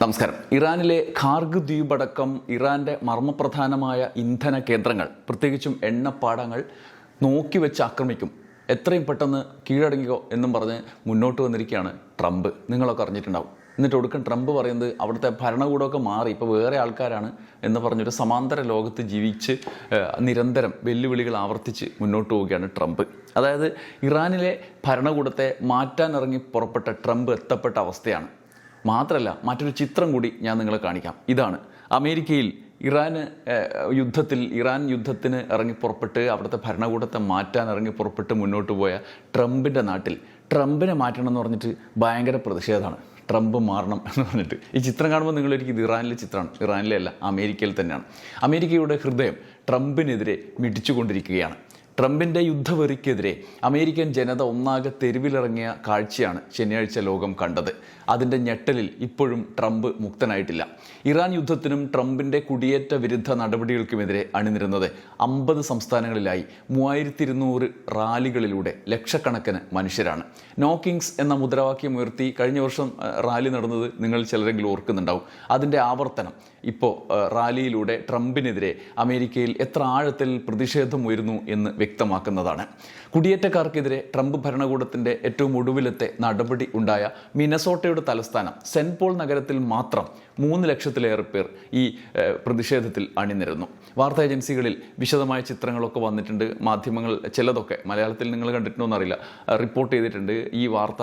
നമസ്കാരം. ഇറാനിലെ ഖാർഗ് ദ്വീപടക്കം ഇറാന്റെ മർമ്മപ്രധാനമായ ഇന്ധന കേന്ദ്രങ്ങൾ, പ്രത്യേകിച്ചും എണ്ണപ്പാടങ്ങൾ നോക്കിവെച്ച് ആക്രമിക്കും, എത്രയും പെട്ടെന്ന് കീഴടങ്ങിയോ എന്നും പറഞ്ഞ് മുന്നോട്ട് വന്നിരിക്കുകയാണ് ട്രംപ്. നിങ്ങളൊക്കെ അറിഞ്ഞിട്ടുണ്ടാവും. എന്നിട്ട് ഒടുക്കം ട്രംപ് പറയുന്നത് അവിടുത്തെ ഭരണകൂടമൊക്കെ മാറി, ഇപ്പോൾ വേറെ ആൾക്കാരാണ് എന്ന് പറഞ്ഞൊരു സമാന്തര ലോകത്ത് ജീവിച്ച് നിരന്തരം വെല്ലുവിളികൾ ആവർത്തിച്ച് മുന്നോട്ട് പോവുകയാണ് ട്രംപ്. അതായത് ഇറാനിലെ ഭരണകൂടത്തെ മാറ്റാനിറങ്ങി പുറപ്പെട്ട ട്രംപ് എത്തപ്പെട്ട അവസ്ഥയാണ്. മാത്രമല്ല, മറ്റൊരു ചിത്രം കൂടി ഞാൻ നിങ്ങളെ കാണിക്കാം. ഇതാണ് അമേരിക്കയിൽ ഇറാൻ യുദ്ധത്തിന് ഇറങ്ങി പുറപ്പെട്ട് അവിടുത്തെ ഭരണകൂടത്തെ മാറ്റാൻ ഇറങ്ങി പുറപ്പെട്ട് മുന്നോട്ട് പോയ ട്രംപിൻ്റെ നാട്ടിൽ ട്രംപിനെ മാറ്റണം എന്ന് പറഞ്ഞിട്ട് ഭയങ്കര പ്രതിഷേധമാണ്. ട്രംപ് മാറണം എന്ന് പറഞ്ഞിട്ട്. ഈ ചിത്രം കാണുമ്പോൾ നിങ്ങളൊരിക്കും ഇത് ഇറാനിലെ ചിത്രമാണ്. ഇറാനിലെ അല്ല, അമേരിക്കയിൽ തന്നെയാണ്. അമേരിക്കയുടെ ഹൃദയം ട്രംപിനെതിരെ മിടിച്ചുകൊണ്ടിരിക്കുകയാണ്. ട്രംപിൻ്റെ യുദ്ധവെറിക്കെതിരെ അമേരിക്കൻ ജനത ഒന്നാകെ തെരുവിലിറങ്ങിയ കാഴ്ചയാണ് ശനിയാഴ്ച ലോകം കണ്ടത്. അതിൻ്റെ ഞെട്ടലിൽ ഇപ്പോഴും ട്രംപ് മുക്തനായിട്ടില്ല. ഇറാൻ യുദ്ധത്തിനും ട്രംപിൻ്റെ കുടിയേറ്റ വിരുദ്ധ നടപടികൾക്കുമെതിരെ അണിനിരുന്നത് 50 സംസ്ഥാനങ്ങളിലായി 3200 റാലികളിലൂടെ ലക്ഷക്കണക്കിന് മനുഷ്യരാണ്. നോ കിങ്സ് എന്ന മുദ്രാവാക്യം ഉയർത്തി കഴിഞ്ഞ വർഷം റാലി നടന്നത് നിങ്ങൾ ചിലരെങ്കിലും ഓർക്കുന്നുണ്ടാവും. അതിൻ്റെ ആവർത്തനം ഇപ്പോൾ റാലിയിലൂടെ ട്രംപിനെതിരെ അമേരിക്കയിൽ എത്ര ആഴത്തിൽ പ്രതിഷേധം ഉയരുന്നു എന്ന് വ്യക്തമാക്കുന്നതാണ്. കുടിയേറ്റക്കാർക്കെതിരെ ട്രംപ് ഭരണകൂടത്തിൻ്റെ ഏറ്റവും ഒടുവിലത്തെ നടപടി ഉണ്ടായ മിനസോട്ടയുടെ തലസ്ഥാനം സെന്റ് പോൾ നഗരത്തിൽ മാത്രം 3 ലക്ഷത്തിലേറെ പേർ ഈ പ്രതിഷേധത്തിൽ അണിനിരന്നു. വാർത്താ ഏജൻസികളിൽ വിശദമായ ചിത്രങ്ങളൊക്കെ വന്നിട്ടുണ്ട്. മാധ്യമങ്ങൾ ചിലതൊക്കെ മലയാളത്തിൽ നിങ്ങൾ കണ്ടിട്ടുണ്ടോ എന്നറിയില്ല, റിപ്പോർട്ട് ചെയ്തിട്ടുണ്ട് ഈ വാർത്ത.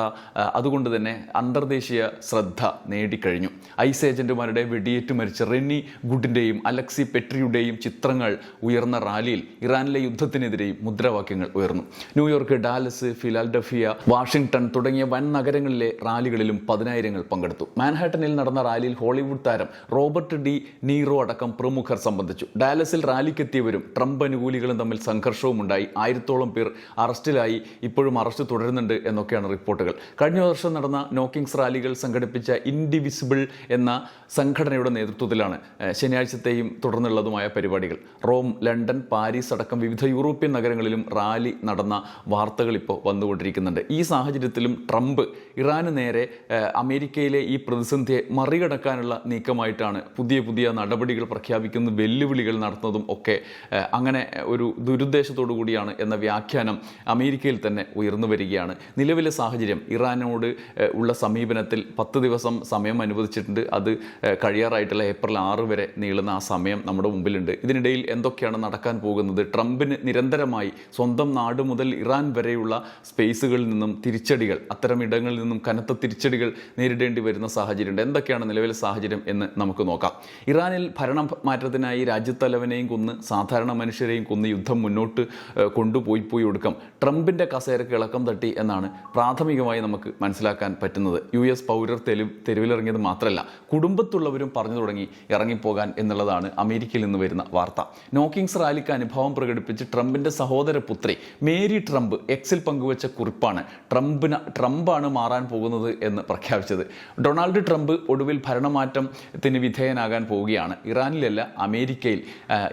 അതുകൊണ്ട് തന്നെ അന്തർദേശീയ ശ്രദ്ധ നേടിക്കഴിഞ്ഞു. ഐസ് ഏജന്റുമാരുടെ വെടിയേറ്റ് മരിച്ച റെന്നി ഗുഡിൻ്റെയും അലക്സി പെട്രിയുടെയും ചിത്രങ്ങൾ ഉയർന്ന റാലിയിൽ ഇറാനിലെ യുദ്ധത്തിനെതിരെയും മുദ്രാവാക്യങ്ങൾ ഉയർന്നു. ന്യൂയോർക്ക്, ഡാലസ്, ഫിലാഡൽഫിയ, വാഷിംഗ്ടൺ തുടങ്ങിയ വൻ നഗരങ്ങളിലെ റാലികളിലും 10,000 പങ്കെടുത്തു. മാൻഹാട്ടനിൽ നടന്ന റാലിയിൽ ഹോളിവുഡ് താരം റോബർട്ട് ഡി നീറോ അടക്കം പ്രമുഖർ സംബന്ധിച്ചു. ഡാലസിൽ റാലിക്കെത്തിയവരും ട്രംപ് അനുകൂലികളും തമ്മിൽ സംഘർഷവും ഉണ്ടായി. 1000-ഓളം പേർ അറസ്റ്റിലായി. ഇപ്പോഴും അറസ്റ്റ് തുടരുന്നുണ്ട് എന്നൊക്കെയാണ് റിപ്പോർട്ടുകൾ. കഴിഞ്ഞ വർഷം നടന്ന നോ കിങ്സ് റാലികൾ സംഘടിപ്പിച്ച ഇൻഡിവിസിബിൾ എന്ന സംഘടനയുടെ നേതൃത്വത്തിലാണ് ശനിയാഴ്ചത്തെയും തുടർന്നുള്ളതുമായ പരിപാടികൾ. റോം, ലണ്ടൻ, പാരീസ് അടക്കം വിവിധ യൂറോപ്യൻ നഗരങ്ങളിലും റാലി നടന്ന വാർത്തകൾ ഇപ്പോൾ വന്നുകൊണ്ടിരിക്കുന്നുണ്ട്. ഈ സാഹചര്യത്തിലും ട്രംപ് ഇറാന് നേരെ അമേരിക്കയിലെ ഈ പ്രതിസന്ധിയെ മറികടക്കാനുള്ള നീക്കമായിട്ടാണ് പുതിയ നടപടികൾ പ്രഖ്യാപിക്കുന്ന, വെല്ലുവിളികൾ നടത്തുന്നതും ഒക്കെ അങ്ങനെ ഒരു ദുരുദ്ദേശത്തോടു കൂടിയാണ് എന്ന വ്യാഖ്യാനം അമേരിക്കയിൽ തന്നെ ഉയർന്നു വരികയാണ്. നിലവിലെ സാഹചര്യം ഇറാനോട് ഉള്ള സമീപനത്തിൽ 10 ദിവസം സമയം അനുവദിച്ചിട്ടുണ്ട്. അത് കഴിയാറായിട്ടുള്ള ഏപ്രിൽ 6 വരെ നീളുന്ന ആ സമയം നമ്മുടെ മുമ്പിലുണ്ട്. ഇതിനിടയിൽ എന്തൊക്കെയാണ് നടക്കാൻ പോകുന്നത്? ട്രംപിന് നിരന്തരമായി സ്വന്തം നാട് മുതൽ ഇറാൻ വരെയുള്ള സ്പേസുകളിൽ നിന്നും തിരിച്ചടികൾ, അത്തരം ഇടങ്ങളിൽ നിന്നും കനത്ത തിരിച്ചടികൾ നേരിടേണ്ടി വരുന്ന സാഹചര്യമുണ്ട്. എന്തൊക്കെയാണ് നിലവിലെ സാഹചര്യം എന്ന് നമുക്ക് നോക്കാം. ഇറാനിൽ ഭരണമാറ്റത്തിനായി രാജ്യത്തലവനെയും കൊന്ന് സാധാരണ മനുഷ്യരെയും കൊന്ന് യുദ്ധം മുന്നോട്ട് കൊണ്ടുപോയി ഒടുക്കം ട്രംപിൻ്റെ കസേരക്ക് ഇളക്കം തട്ടി എന്നാണ് പ്രാഥമികമായി നമുക്ക് മനസ്സിലാക്കാൻ പറ്റുന്നത്. US പൗരർ തെരുവിലിറങ്ങിയത് മാത്രമല്ല, കുടുംബത്തുള്ളവരും പറഞ്ഞു തുടങ്ങി ഇറങ്ങിപ്പോകാൻ എന്നുള്ളതാണ് അമേരിക്കയിൽ നിന്ന് വരുന്ന വാർത്ത. നോ കിങ്സ് റാലിക്ക് അനുഭവം പ്രകടിപ്പിച്ച് ട്രംപിൻ്റെ സഹോദര പുത്രി മേരി ട്രംപ് എക്സിൽ പങ്കുവച്ച കുറിപ്പാണ് ട്രംപാണ് മാറാൻ പോകുന്നത് എന്ന് പ്രഖ്യാപിച്ചത്. ഡൊണാൾഡ് ട്രംപ് ഒടുവിൽ ഭരണമാറ്റത്തിന് വിധേയനാകാൻ പോവുകയാണ്. ഇറാനിലല്ല, അമേരിക്കയിൽ.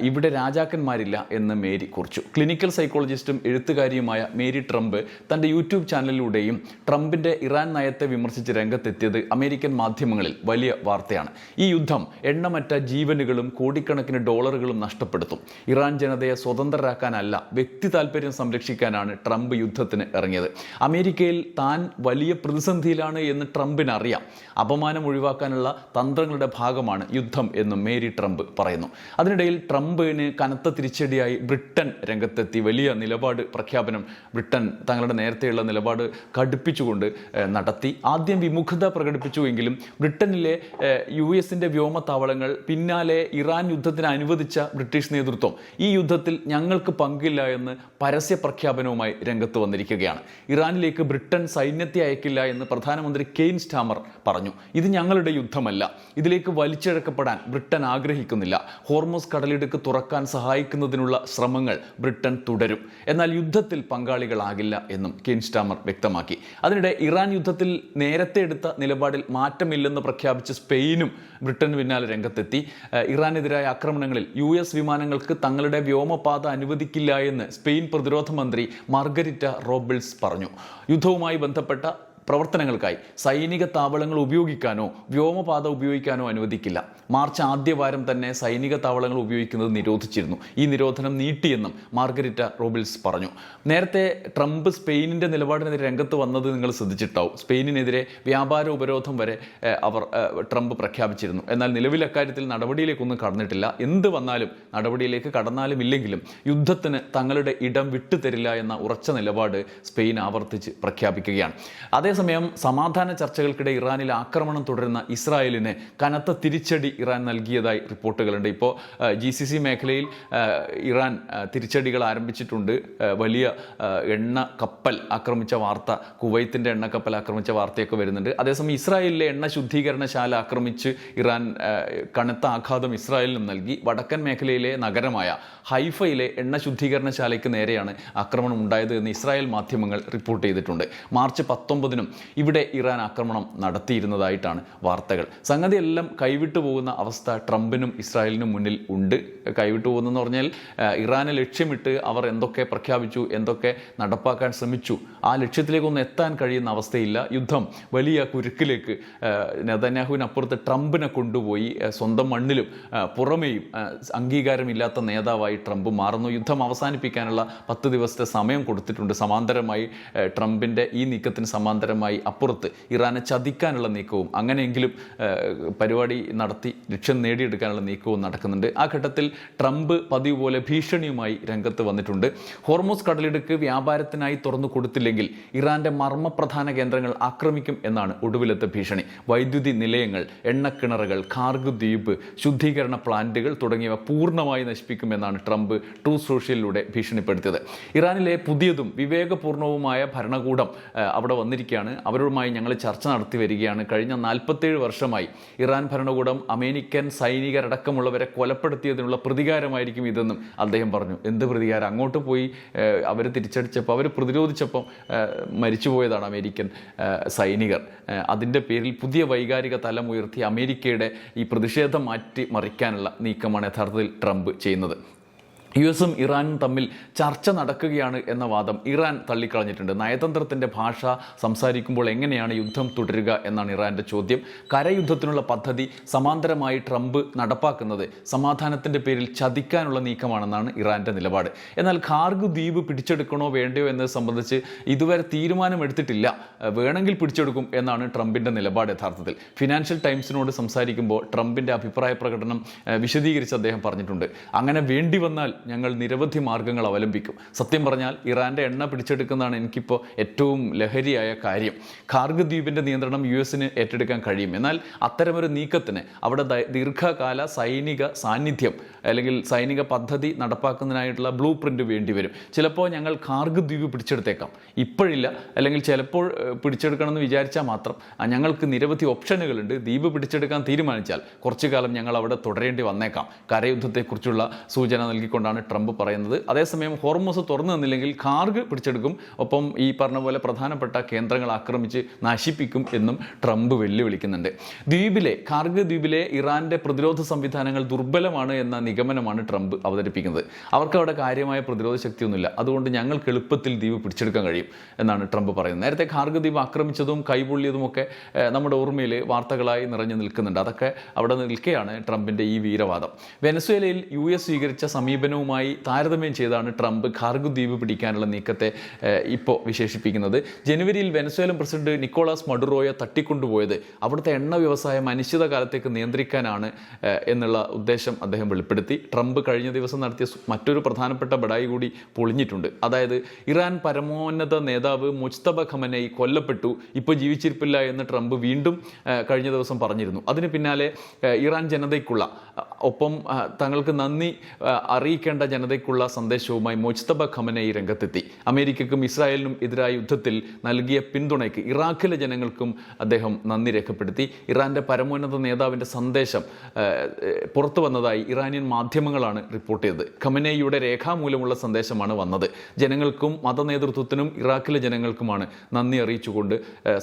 ഇവിടെ രാജാക്കന്മാരില്ല എന്ന് മേരി കുറിച്ചു. ക്ലിനിക്കൽ സൈക്കോളജിസ്റ്റും എഴുത്തുകാരിയുമായ മേരി ട്രംപ് തൻ്റെ യൂട്യൂബ് ചാനലിലൂടെയും ട്രംപിൻ്റെ ഇറാൻ നയത്തെ വിമർശിച്ച് രംഗത്തെത്തിയത് അമേരിക്കൻ മാധ്യമങ്ങളിൽ വലിയ വാർത്തയാണ്. ഈ യുദ്ധം എണ്ണമറ്റ ജീവനുകളും കോടിക്കണക്കിന് ഡോളറുകളും നഷ്ടപ്പെടുത്തും. ഇറാൻ ജനതയെ സ്വതന്ത്രരാക്കാനല്ല, വ്യക്തി താല്പര്യം സംരക്ഷിക്കാനാണ് ട്രംപ് യുദ്ധത്തിന് ഇറങ്ങിയത്. അമേരിക്കയിൽ താൻ വലിയ പ്രതിസന്ധിയിലാണ് എന്ന് ട്രംപിന് അറിയാം. അപമാനം ഒഴിവാക്കാനുള്ള തന്ത്രങ്ങളുടെ ഭാഗമാണ് യുദ്ധം എന്നും മേരി ട്രംപ് പറയുന്നു. അതിനിടയിൽ ട്രംപിന് കനത്ത തിരിച്ചടിയായി ബ്രിട്ടൻ രംഗത്തെത്തി. വലിയ നിലപാട് പ്രഖ്യാപനം ബ്രിട്ടൻ തങ്ങളുടെ നേരത്തെയുള്ള നിലപാട് കടുപ്പിച്ചുകൊണ്ട് നടത്തി. ആദ്യം വിമുഖത പ്രകടിപ്പിച്ചുവെങ്കിലും ബ്രിട്ടനിലെ US-ന്റെ വ്യോമത്താവളങ്ങൾ, പിന്നാലെ ഇറാൻ യുദ്ധത്തിന് അനുവദിച്ച ബ്രിട്ടീഷ് നേതൃത്വം ഈ യുദ്ധത്തിൽ ഞങ്ങൾക്ക് പങ്കില്ല എന്ന് പരസ്യ പ്രഖ്യാപനവുമായി രംഗത്ത് വന്നിരിക്കുകയാണ്. ഇറാനിലേക്ക് ബ്രിട്ടൻ സൈന്യത്തെ അയക്കില്ല എന്ന് പ്രധാനമന്ത്രി കെയ്ൻ സ്റ്റാമർ പറഞ്ഞു. ഇത് ഞങ്ങളുടെ യുദ്ധമല്ല, ഇതിലേക്ക് വലിച്ചിഴക്കപ്പെടാൻ ബ്രിട്ടൻ ആഗ്രഹിക്കുന്നില്ല. ഹോർമൂസ് കടലിടുക്ക് തുറക്കാൻ സഹായിക്കുന്നതിനുള്ള ശ്രമങ്ങൾ ബ്രിട്ടൻ തുടരും, എന്നാൽ യുദ്ധത്തിൽ പങ്കാളികളാകില്ല എന്നും കെയ്ൻ സ്റ്റാമർ വ്യക്തമാക്കി. അതിനിടെ ഇറാൻ യുദ്ധത്തിൽ നേരത്തെ എടുത്ത നിലപാടിൽ മാറ്റമില്ലെന്ന് പ്രഖ്യാപിച്ച സ്പെയിനും ബ്രിട്ടന് പിന്നാലെ രംഗത്തെത്തി. ഇറാനെതിരായ ആക്രമണങ്ങളിൽ US വിമാനങ്ങൾക്ക് തങ്ങളുടെ വ്യോമപാത അനുവദിക്കില്ല എന്ന് സ്പെയിൻ പ്രതിരോധ മന്ത്രി മാർഗരിറ്റ റോബിൾസ് പറഞ്ഞു. യുദ്ധവുമായി ബന്ധപ്പെട്ട പ്രവർത്തനങ്ങൾക്കായി സൈനിക താവളങ്ങൾ ഉപയോഗിക്കാനോ വ്യോമപാത ഉപയോഗിക്കാനോ അനുവദിക്കില്ല. മാർച്ച് ആദ്യവാരം തന്നെ സൈനിക താവളങ്ങൾ ഉപയോഗിക്കുന്നത് നിരോധിച്ചിരുന്നു. ഈ നിരോധനം നീട്ടിയെന്നും മാർഗരിറ്റ റോബിൾസ് പറഞ്ഞു. നേരത്തെ ട്രംപ് സ്പെയിനിൻ്റെ നിലപാടിനെതിരെ രംഗത്ത് വന്നത് നിങ്ങൾ ശ്രദ്ധിച്ചിട്ടാവും. സ്പെയിനിനെതിരെ വ്യാപാര ഉപരോധം വരെ ട്രംപ് പ്രഖ്യാപിച്ചിരുന്നു. എന്നാൽ നിലവിൽ അക്കാര്യത്തിൽ നടപടിയിലേക്കൊന്നും കടന്നിട്ടില്ല. എന്ത് വന്നാലും നടപടിയിലേക്ക് കടന്നാലും ഇല്ലെങ്കിലും യുദ്ധത്തിന് തങ്ങളുടെ ഇടം വിട്ടുതരില്ല എന്ന ഉറച്ച നിലപാട് സ്പെയിൻ ആവർത്തിച്ച് പ്രഖ്യാപിക്കുകയാണ്. അതേസമയം സമാധാന ചർച്ചകൾക്കിടെ ഇറാനിൽ ആക്രമണം തുടരുന്ന ഇസ്രായേലിന് കനത്ത തിരിച്ചടി ഇറാൻ നൽകിയതായി റിപ്പോർട്ടുകളുണ്ട്. ഇപ്പോൾ GCC മേഖലയിൽ ഇറാൻ തിരിച്ചടികൾ ആരംഭിച്ചിട്ടുണ്ട്. വലിയ എണ്ണ കപ്പൽ ആക്രമിച്ച വാർത്ത, കുവൈത്തിൻ്റെ എണ്ണക്കപ്പൽ ആക്രമിച്ച വാർത്തയൊക്കെ വരുന്നുണ്ട്. അതേസമയം ഇസ്രായേലിലെ എണ്ണ ശുദ്ധീകരണശാല ആക്രമിച്ച് ഇറാൻ കനത്ത ആഘാതം ഇസ്രായേലിനും നൽകി. വടക്കൻ മേഖലയിലെ നഗരമായ ഹൈഫയിലെ എണ്ണ ശുദ്ധീകരണശാലയ്ക്ക് നേരെയാണ് ആക്രമണം ഉണ്ടായത് എന്ന് ഇസ്രായേൽ മാധ്യമങ്ങൾ റിപ്പോർട്ട് ചെയ്തിട്ടുണ്ട്. മാർച്ച് 19 ഇവിടെ ഇറാൻ ആക്രമണം നടത്തിയിരുന്നതായിട്ടാണ് വാർത്തകൾ. സംഗതിയെല്ലാം കൈവിട്ടു പോകുന്ന അവസ്ഥ ട്രംപിനും ഇസ്രായേലിനും മുന്നിൽ ഉണ്ട്. കൈവിട്ടു പോകുന്നതെന്ന് പറഞ്ഞാൽ ഇറാനെ ലക്ഷ്യമിട്ട് അവർ എന്തൊക്കെ പ്രഖ്യാപിച്ചു, എന്തൊക്കെ നടപ്പാക്കാൻ ശ്രമിച്ചു, ആ ലക്ഷ്യത്തിലേക്കൊന്നും എത്താൻ കഴിയുന്ന അവസ്ഥയില്ല. യുദ്ധം വലിയ കുരുക്കിലേക്ക് നെതന്യാഹുവിനപ്പുറത്ത് ട്രംപിനെ കൊണ്ടുപോയി സ്വന്തം മണ്ണിലും പുറമേയും അംഗീകാരമില്ലാത്ത നേതാവായി ട്രംപ് മാറുന്നു. യുദ്ധം അവസാനിപ്പിക്കാനുള്ള 10 ദിവസത്തെ സമയം കൊടുത്തിട്ടുണ്ട്. സമാന്തരമായി ട്രംപിൻ്റെ ഈ നീക്കത്തിന് സമാന്തരമായി അപ്പുറത്ത് ഇറാനെ ചതിക്കാനുള്ള നീക്കവും അങ്ങനെയെങ്കിലും പരിപാടി നടത്തി ലക്ഷ്യം നേടിയെടുക്കാനുള്ള നീക്കവും നടക്കുന്നുണ്ട്. ആ ഘട്ടത്തിൽ ട്രംപ് പതിവ് പോലെ ഭീഷണിയുമായി രംഗത്ത് വന്നിട്ടുണ്ട്. ഹോർമൂസ് കടലിടുക്ക് വ്യാപാരത്തിനായി തുറന്നു കൊടുത്തില്ലെങ്കിൽ ഇറാന്റെ മർമ്മപ്രധാന കേന്ദ്രങ്ങൾ ആക്രമിക്കും എന്നാണ് ഒടുവിലത്തെ ഭീഷണി. വൈദ്യുതി നിലയങ്ങൾ, എണ്ണക്കിണറുകൾ, ഖാർഗ് ദ്വീപ്, ശുദ്ധീകരണ പ്ലാന്റുകൾ തുടങ്ങിയവ പൂർണ്ണമായി നശിപ്പിക്കുമെന്നാണ് ട്രംപ് ട്രൂത്ത് സോഷ്യലിലൂടെ ഭീഷണിപ്പെടുത്തിയത്. ഇറാനിലെ പുതിയതും വിവേകപൂർണവുമായ ഭരണകൂടം അവിടെ വന്നിരിക്കുകയാണ്. അവരുമായി ഞങ്ങൾ ചർച്ച നടത്തി വരികയാണ്. കഴിഞ്ഞ 47 വർഷമായി ഇറാൻ ഭരണകൂടം അമേരിക്കൻ സൈനികരടക്കമുള്ളവരെ കൊലപ്പെടുത്തിയതിനുള്ള പ്രതികാരമായിരിക്കും ഇതെന്നും അദ്ദേഹം പറഞ്ഞു. എന്ത് പ്രതികാരം? അങ്ങോട്ട് പോയി അവർ തിരിച്ചടിച്ചപ്പോൾ, അവർ പ്രതിരോധിച്ചപ്പോൾ മരിച്ചുപോയതാണ് അമേരിക്കൻ സൈനികർ. അതിൻ്റെ പേരിൽ പുതിയ വൈകാരിക തലം ഉയർത്തി അമേരിക്കയുടെ ഈ പ്രതിഷേധം മാറ്റി മറിക്കാനുള്ള നീക്കമാണ് യഥാർത്ഥത്തിൽ ട്രംപ് ചെയ്യുന്നത്. US-ഉം ഇറാനും തമ്മിൽ ചർച്ച നടക്കുകയാണ് എന്ന വാദം ഇറാൻ തള്ളിക്കളഞ്ഞിട്ടുണ്ട്. നയതന്ത്രത്തിൻ്റെ ഭാഷ സംസാരിക്കുമ്പോൾ എങ്ങനെയാണ് യുദ്ധം തുടരുക എന്നാണ് ഇറാൻ്റെ ചോദ്യം. കരയുദ്ധത്തിനുള്ള പദ്ധതി സമാന്തരമായി ട്രംപ് നടപ്പാക്കുന്നത് സമാധാനത്തിൻ്റെ പേരിൽ ചതിക്കാനുള്ള നീക്കമാണെന്നാണ് ഇറാൻ്റെ നിലപാട്. എന്നാൽ ഖാർഗ് ദ്വീപ് പിടിച്ചെടുക്കണോ വേണ്ടയോ എന്നത് സംബന്ധിച്ച് ഇതുവരെ തീരുമാനമെടുത്തിട്ടില്ല. വേണമെങ്കിൽ പിടിച്ചെടുക്കും എന്നാണ് ട്രംപിൻ്റെ നിലപാട്. യഥാർത്ഥത്തിൽ ഫിനാൻഷ്യൽ ടൈംസിനോട് സംസാരിക്കുമ്പോൾ ട്രംപിൻ്റെ അഭിപ്രായ പ്രകടനം വിശദീകരിച്ച് അദ്ദേഹം പറഞ്ഞിട്ടുണ്ട്. അങ്ങനെ വേണ്ടി വന്നാൽ ഞങ്ങൾ നിരവധി മാർഗങ്ങൾ അവലംബിക്കും. സത്യം പറഞ്ഞാൽ ഇറാൻ്റെ എണ്ണ പിടിച്ചെടുക്കുന്നതാണ് എനിക്കിപ്പോൾ ഏറ്റവും ലഹരിയായ കാര്യം. ഖാർഗ് ദ്വീപിൻ്റെ നിയന്ത്രണം US-ന് ഏറ്റെടുക്കാൻ കഴിയും. എന്നാൽ അത്തരമൊരു നീക്കത്തിന് അവിടെ ദീർഘകാല സൈനിക സാന്നിധ്യം അല്ലെങ്കിൽ സൈനിക പദ്ധതി നടപ്പാക്കുന്നതിനായിട്ടുള്ള ബ്ലൂ പ്രിൻ്റ് വേണ്ടിവരും. ചിലപ്പോൾ ഞങ്ങൾ ഖാർഗ് ദ്വീപ് പിടിച്ചെടുത്തേക്കാം, ഇപ്പോഴില്ല, അല്ലെങ്കിൽ ചിലപ്പോൾ പിടിച്ചെടുക്കണമെന്ന് വിചാരിച്ചാൽ മാത്രം. ഞങ്ങൾക്ക് നിരവധി ഓപ്ഷനുകളുണ്ട്. ദ്വീപ് പിടിച്ചെടുക്കാൻ തീരുമാനിച്ചാൽ കുറച്ചു കാലം ഞങ്ങൾ അവിടെ തുടരേണ്ടി വന്നേക്കാം. കരയുദ്ധത്തെക്കുറിച്ചുള്ള സൂചന നൽകിക്കൊണ്ടാണ് ട്രംപ് പറയുന്നത്. അതേസമയം ഹോർമൂസ് തുറന്നു തന്നില്ലെങ്കിൽ ഖാർഗ് പിടിച്ചെടുക്കും, ഒപ്പം ഈ പറഞ്ഞ പോലെ പ്രധാനപ്പെട്ട കേന്ദ്രങ്ങൾ ആക്രമിച്ച് നശിപ്പിക്കും എന്നും ട്രംപ് വെല്ലുവിളിക്കുന്നുണ്ട്. ഖാർഗ് ദ്വീപിലെ ഇറാന്റെ പ്രതിരോധ സംവിധാനങ്ങൾ ദുർബലമാണ് എന്ന നിഗമനമാണ് ട്രംപ് അവതരിപ്പിക്കുന്നത്. അവർക്ക് അവിടെ കാര്യമായ പ്രതിരോധ ശക്തിയൊന്നുമില്ല, അതുകൊണ്ട് ഞങ്ങൾക്ക് എളുപ്പത്തിൽ ദ്വീപ് പിടിച്ചെടുക്കാൻ കഴിയും എന്നാണ് ട്രംപ് പറയുന്നത്. നേരത്തെ ഖാർഗ് ദ്വീപ് ആക്രമിച്ചതും കൈപൊള്ളിയതുമൊക്കെ നമ്മുടെ ഓർമ്മയിൽ വാർത്തകളായി നിറഞ്ഞു നിൽക്കുന്നുണ്ട്. അതൊക്കെ അവിടെ നിൽക്കെയാണ് ട്രംപിൻ്റെ ഈ വീരവാദം. വെനസ്വേലയിൽ US സ്വീകരിച്ച സമീപനവുമായി താരതമ്യം ചെയ്താണ് ട്രംപ് ഖാർഗ് ദ്വീപ് പിടിക്കാനുള്ള നീക്കത്തെ ഇപ്പോൾ വിശേഷിപ്പിക്കുന്നത്. ജനുവരിയിൽ വെനസ്വേലൻ പ്രസിഡന്റ് നിക്കോളാസ് മഡുറോയെ തട്ടിക്കൊണ്ടുപോയത് അവിടുത്തെ എണ്ണ വ്യവസായം അനിശ്ചിതകാലത്തേക്ക് നിയന്ത്രിക്കാനാണ് എന്നുള്ള ഉദ്ദേശം അദ്ദേഹം വെളിപ്പെടുത്തി. ട്രംപ് കഴിഞ്ഞ ദിവസം നടത്തിയ മറ്റൊരു പ്രധാനപ്പെട്ട ബഡായി കൂടി പൊളിഞ്ഞിട്ടുണ്ട്. അതായത് ഇറാൻ പരമോന്നത നേതാവ് മുജ്തബ ഖമനേയി കൊല്ലപ്പെട്ടു, ഇപ്പോൾ ജീവിച്ചിരിപ്പില്ല എന്ന് ട്രംപ് വീണ്ടും കഴിഞ്ഞ ദിവസം പറഞ്ഞിരുന്നു. അതിന് പിന്നാലെ ഇറാൻ ജനതയ്ക്കുള്ള ഒപ്പം തങ്ങൾക്ക് നന്ദി അറിയിക്കേണ്ട ജനതയ്ക്കുള്ള സന്ദേശവുമായി മുജ്തബ ഖമനേയി രംഗത്തെത്തി. അമേരിക്കയ്ക്കും ഇസ്രായേലിനും എതിരായ യുദ്ധത്തിൽ നൽകിയ പിന്തുണയ്ക്ക് ഇറാഖിലെ ജനങ്ങൾക്കും അദ്ദേഹം നന്ദി രേഖപ്പെടുത്തി. ഇറാന്റെ പരമോന്നത നേതാവിൻ്റെ സന്ദേശം പുറത്തു വന്നതായി ഇറാനിയൻ മാധ്യമങ്ങളാണ് റിപ്പോർട്ട് ചെയ്തത്. ഖമനേയിയുടെ രേഖാമൂലമുള്ള സന്ദേശമാണ് വന്നത്. ജനങ്ങൾക്കും മതനേതൃത്വത്തിനും ഇറാഖിലെ ജനങ്ങൾക്കുമാണ് നന്ദി അറിയിച്ചുകൊണ്ട്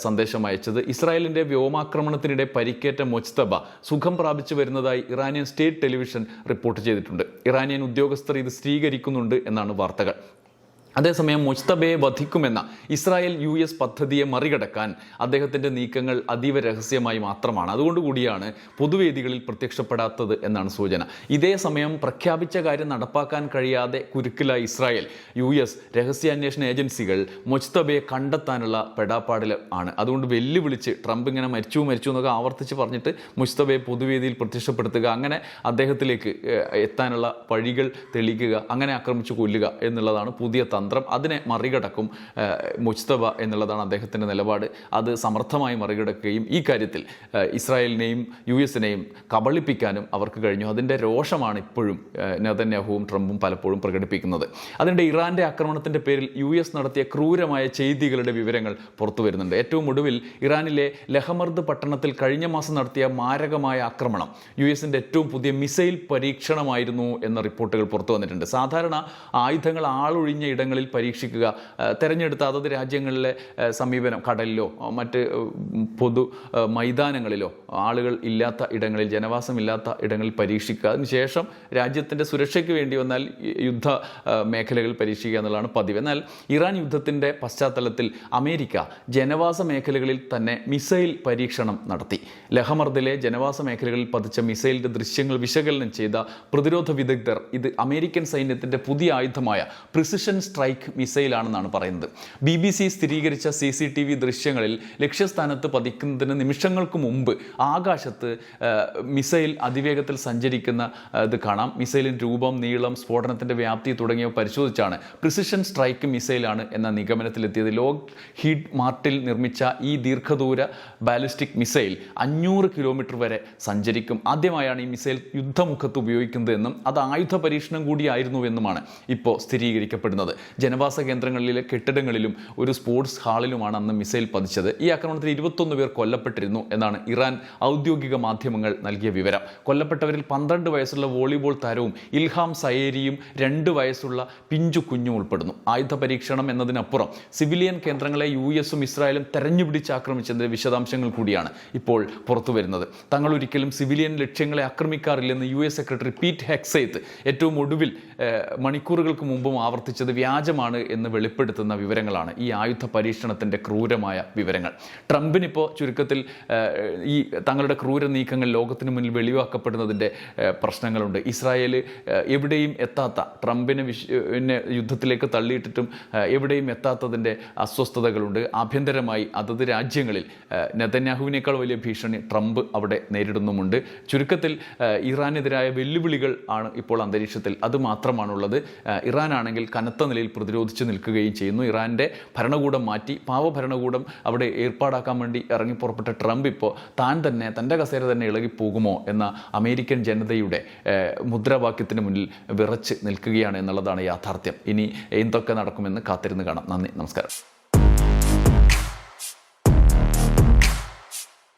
സന്ദേശം അയച്ചത്. ഇസ്രായേലിൻ്റെ വ്യോമാക്രമണത്തിനിടെ പരിക്കേറ്റ മുജ്തബ സുഖം പ്രാപിച്ചു വരുന്നതായി ഇറാനിയൻ സ്റ്റേറ്റ് ടെലിവിഷൻ റിപ്പോർട്ട് ചെയ്തിട്ടുണ്ട്. ഇറാനിയൻ ഉദ്യോഗസ്ഥർ ഇത് സ്ഥിരീകരിക്കുന്നുണ്ട് എന്നാണ് വാർത്തകൾ. അതേസമയം മുജ്തബയെ വധിക്കുമെന്ന ഇസ്രായേൽ US പദ്ധതിയെ മറികടക്കാൻ അദ്ദേഹത്തിൻ്റെ നീക്കങ്ങൾ അതീവ രഹസ്യമായി മാത്രമാണ്. അതുകൊണ്ടുകൂടിയാണ് പൊതുവേദികളിൽ പ്രത്യക്ഷപ്പെടാത്തത് എന്നാണ് സൂചന. ഇതേ സമയം പ്രഖ്യാപിച്ച കാര്യം നടപ്പാക്കാൻ കഴിയാതെ കുരുക്കിലായ ഇസ്രായേൽ US രഹസ്യാന്വേഷണ ഏജൻസികൾ മുജ്തബയെ കണ്ടെത്താനുള്ള പെടാപ്പാടിൽ ആണ്. അതുകൊണ്ട് വെല്ലുവിളിച്ച് ട്രംപ് ഇങ്ങനെ മരിച്ചു എന്നൊക്കെ ആവർത്തിച്ച് പറഞ്ഞിട്ട് മുജ്തബയെ പൊതുവേദിയിൽ പ്രത്യക്ഷപ്പെടുത്തുക, അങ്ങനെ അദ്ദേഹത്തിലേക്ക് എത്താനുള്ള വഴികൾ തെളിയിക്കുക, അങ്ങനെ ആക്രമിച്ചു കൊല്ലുക എന്നുള്ളതാണ് പുതിയ തന്ത്രം. അതിനെ മറികടക്കും മുജ്തബ എന്നുള്ളതാണ് അദ്ദേഹത്തിൻ്റെ നിലപാട്. അത് സമർത്ഥമായി മറികടക്കുകയും ഈ കാര്യത്തിൽ ഇസ്രായേലിനെയും US-നെയും കബളിപ്പിക്കാനും അവർക്ക് കഴിഞ്ഞു. അതിൻ്റെ രോഷമാണ് ഇപ്പോഴും നെതന്യാഹുവും ട്രംപും പലപ്പോഴും പ്രകടിപ്പിക്കുന്നത്. അതിൻ്റെ ഇറാൻ്റെ ആക്രമണത്തിൻ്റെ പേരിൽ US നടത്തിയ ക്രൂരമായ ചെയ്തികളുടെ വിവരങ്ങൾ പുറത്തു വരുന്നുണ്ട്. ഏറ്റവും ഒടുവിൽ ഇറാനിലെ ലഹമർദ് പട്ടണത്തിൽ കഴിഞ്ഞ മാസം നടത്തിയ മാരകമായ ആക്രമണം US-ൻ്റെ ഏറ്റവും പുതിയ മിസൈൽ പരീക്ഷണമായിരുന്നു എന്ന റിപ്പോർട്ടുകൾ പുറത്തു വന്നിട്ടുണ്ട്. സാധാരണ ആയുധങ്ങൾ ആളൊഴിഞ്ഞ ഇടങ്ങളിൽ പരീക്ഷിക്കുക, തെരഞ്ഞെടുത്ത അതത് രാജ്യങ്ങളിലെ സമീപനം, കടലിലോ മറ്റ് പൊതു മൈതാനങ്ങളിലോ ആളുകൾ ഇല്ലാത്ത ഇടങ്ങളിൽ, ജനവാസമില്ലാത്ത ഇടങ്ങളിൽ പരീക്ഷിക്കുക. അതിനുശേഷം രാജ്യത്തിൻ്റെ സുരക്ഷയ്ക്ക് വേണ്ടി വന്നാൽ യുദ്ധ മേഖലകളിൽ പരീക്ഷിക്കുക എന്നുള്ളതാണ് പതിവ്. എന്നാൽ ഇറാൻ യുദ്ധത്തിൻ്റെ പശ്ചാത്തലത്തിൽ അമേരിക്ക ജനവാസ മേഖലകളിൽ തന്നെ മിസൈൽ പരീക്ഷണം നടത്തി. ലഹമർദിലെ ജനവാസ മേഖലകളിൽ പതിച്ച മിസൈലിൻ്റെ ദൃശ്യങ്ങൾ വിശകലനം ചെയ്ത പ്രതിരോധ വിദഗ്ധർ ഇത് അമേരിക്കൻ സൈന്യത്തിൻ്റെ പുതിയ ആയുധമായ പ്രിസിഷൻ സ്ട്രൈക്ക് മിസൈലാണെന്നാണ് പറയുന്നത്. BBC സ്ഥിരീകരിച്ച CCTV ദൃശ്യങ്ങളിൽ ലക്ഷ്യസ്ഥാനത്ത് പതിക്കുന്നതിന് നിമിഷങ്ങൾക്ക് മുമ്പ് ആകാശത്ത് മിസൈൽ അതിവേഗത്തിൽ സഞ്ചരിക്കുന്ന ഇത് കാണാം. മിസൈലിൻ്റെ രൂപം, നീളം, സ്ഫോടനത്തിൻ്റെ വ്യാപ്തി തുടങ്ങിയവ പരിശോധിച്ചാണ് പ്രിസിഷൻ സ്ട്രൈക്ക് മിസൈലാണ് എന്ന നിഗമനത്തിലെത്തിയത്. ലോക്ക് ഹീഡ് മാർട്ടിൽ നിർമ്മിച്ച ഈ ദീർഘദൂര ബാലിസ്റ്റിക് മിസൈൽ 500 കിലോമീറ്റർ വരെ സഞ്ചരിക്കും. ആദ്യമായാണ് ഈ മിസൈൽ യുദ്ധമുഖത്ത് ഉപയോഗിക്കുന്നതെന്നും അത് ആയുധ പരീക്ഷണം കൂടിയായിരുന്നുവെന്നുമാണ് ഇപ്പോൾ സ്ഥിരീകരിക്കപ്പെടുന്നത്. ജനവാസ കേന്ദ്രങ്ങളിലെ കെട്ടിടങ്ങളിലും ഒരു സ്പോർട്സ് ഹാളിലുമാണ് അന്ന് മിസൈൽ പതിച്ചത്. ഈ ആക്രമണത്തിൽ 21 പേർ കൊല്ലപ്പെട്ടിരുന്നു എന്നാണ് ഇറാൻ ഔദ്യോഗിക മാധ്യമങ്ങൾ നൽകിയ വിവരം. കൊല്ലപ്പെട്ടവരിൽ 12 വയസ്സുള്ള വോളിബോൾ താരവും ഇൽഹാം സയേരിയും 2 വയസ്സുള്ള പിഞ്ചു കുഞ്ഞും ഉൾപ്പെടുന്നു. ആയുധ പരീക്ഷണം എന്നതിനപ്പുറം സിവിലിയൻ കേന്ദ്രങ്ങളെ US-ഉം ഇസ്രായേലും തെരഞ്ഞുപിടിച്ച് ആക്രമിച്ചതിൻ്റെ വിശദാംശങ്ങൾ കൂടിയാണ് ഇപ്പോൾ പുറത്തു വരുന്നത്. തങ്ങൾ ഒരിക്കലും സിവിലിയൻ ലക്ഷ്യങ്ങളെ ആക്രമിക്കാറില്ലെന്ന് US സെക്രട്ടറി പീറ്റ് ഹെക്സെയ്ത്ത് ഏറ്റവും ഒടുവിൽ മണിക്കൂറുകൾക്ക് മുമ്പും ആവർത്തിച്ചത് വ്യാജമാണ് എന്ന് വെളിപ്പെടുത്തുന്ന വിവരങ്ങളാണ് ഈ ആയുധ പരീക്ഷണത്തിൻ്റെ ക്രൂരമായ വിവരങ്ങൾ. ട്രംപിനിപ്പോൾ ചുരുക്കത്തിൽ ഈ തങ്ങളുടെ ക്രൂര നീക്കങ്ങൾ ലോകത്തിന് മുന്നിൽ വെളിവാക്കപ്പെടുന്നതിൻ്റെ പ്രശ്നങ്ങളുണ്ട്. ഇസ്രായേൽ എവിടെയും എത്താത്ത, ട്രംപിനെ യുദ്ധത്തിലേക്ക് തള്ളിയിട്ടിട്ടും എവിടെയും എത്താത്തതിൻ്റെ അസ്വസ്ഥതകളുണ്ട്. ആഭ്യന്തരമായി അതത് രാജ്യങ്ങളിൽ നെതന്യാഹുവിനേക്കാൾ വലിയ ഭീഷണി ട്രംപ് അവിടെ നേരിടുന്നുമുണ്ട്. ചുരുക്കത്തിൽ ഇറാനെതിരായ വെല്ലുവിളികൾ ആണ് ഇപ്പോൾ അന്തരീക്ഷത്തിൽ. അത് മാത്രമാണുള്ളത്. ഇറാനാണെങ്കിൽ കനത്ത നിലയിൽ പ്രതിരോധിച്ച് നിൽക്കുകയും ചെയ്യുന്നു. ഇറാൻ്റെ ഭരണകൂടം മാറ്റി പാവഭരണകൂടം അവിടെ ഏർപ്പാടാക്കാൻ വേണ്ടി ഇറങ്ങി പുറപ്പെട്ട ട്രംപ് ഇപ്പോൾ താൻ തന്നെ, തൻ്റെ കസേര തന്നെ ഇളകിപ്പോകുമോ എന്ന അമേരിക്കൻ ജനതയുടെ മുദ്രാവാക്യത്തിന് മുന്നിൽ വിറച്ച് നിൽക്കുകയാണ് എന്നുള്ളതാണ് യാഥാർത്ഥ്യം. ഇനി എന്തൊക്കെ നടക്കുമെന്ന് കാത്തിരുന്ന് കാണാം. നന്ദി, നമസ്കാരം.